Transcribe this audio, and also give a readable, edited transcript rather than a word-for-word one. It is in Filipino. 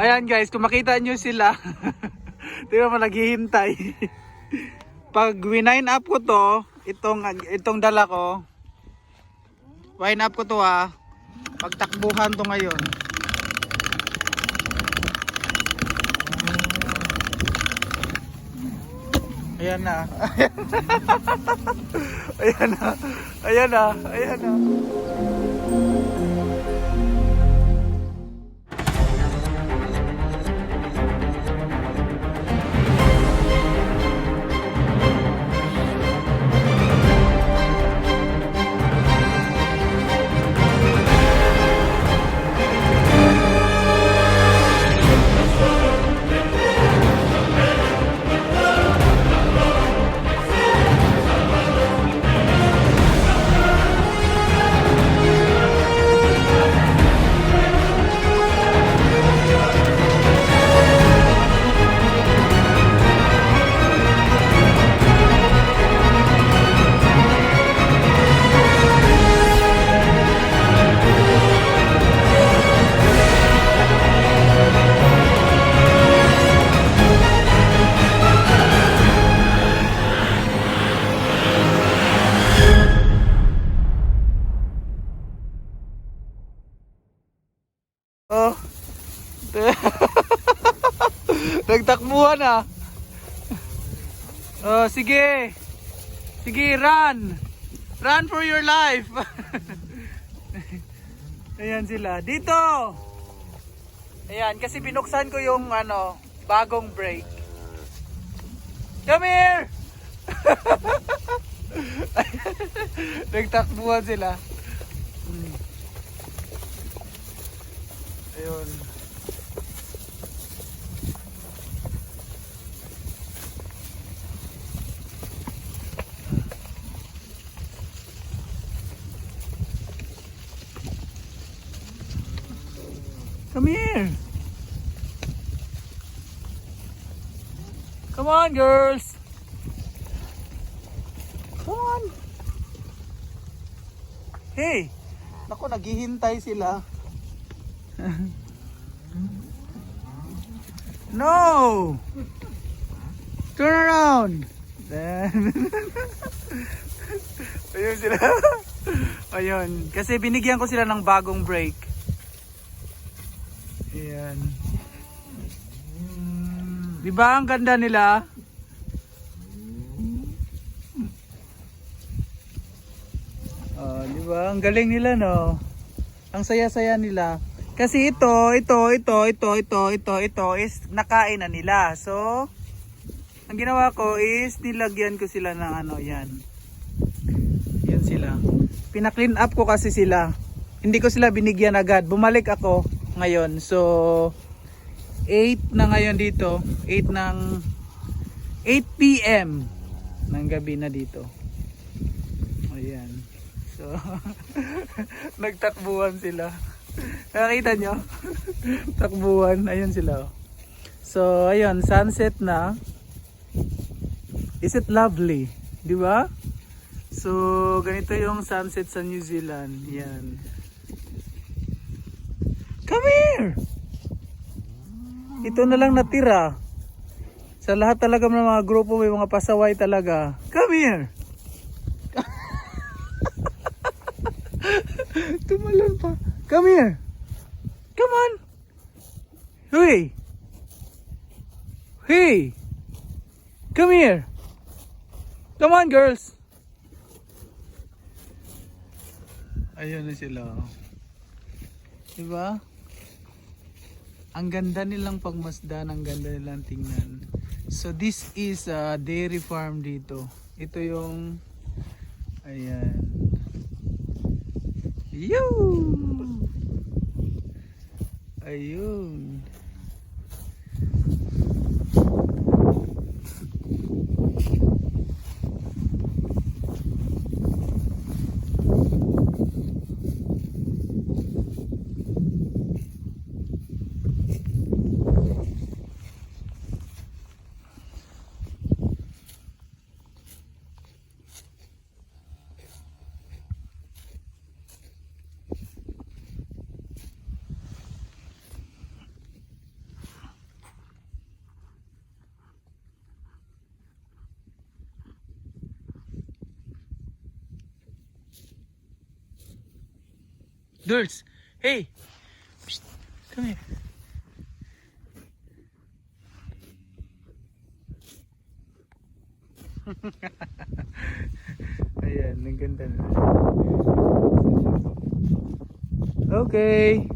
Ayan guys, kung makita nyo sila, tingnan mo naghihintay. Pag wine up ko to, itong dala ko, wine up ko to ha, pagtakbuhan to ngayon. Ayan na. Ayan na. Ayan na. Ayan na. Oh. Nagtakbuhan ah. Oh, sige. Sige, run. Run for your life. Ayan sila. Dito. Ayan, kasi binuksan ko yung bagong brake. Come here. Nagtakbuhan sila. Ayun. Come here. Come on, girls. Come on. Hey. Naku, naghihintay sila. No! Turn around! Ayun sila. Ayun. Kasi binigyan ko sila ng bagong brake. Ayan. Diba ang ganda nila? Oh, diba? Ang galing nila, no? Ang saya-saya nila. Kasi ito is nakain na nila. So, ang ginawa ko is nilagyan ko sila ng yan. Yan sila. Pina-clean up ko kasi sila. Hindi ko sila binigyan agad. Bumalik ako ngayon. So, 8 na ngayon dito. 8 p.m. ng gabi na dito. Ayan. So, nagtakbuhan sila. Nakita nyo? Takbuhan. Ayun sila. So, ayun. Sunset na. Is it lovely? Di ba? So, ganito yung sunset sa New Zealand. Yan. Come here! Ito na lang natira. Sa lahat talaga ng mga grupo may mga pasaway talaga. Come here! Tumalon pa. Come here. Come on. Hey. Hey. Come here. Come on, girls. Ayun na sila. Diba? Ang ganda nilang pagmasdan, ang ganda nilang tingnan. So this is a dairy farm dito. Ito yung ayan. Ayun. Ayun. Girls, hey! Psst, come here. Ayan, ang ganda na. Okay.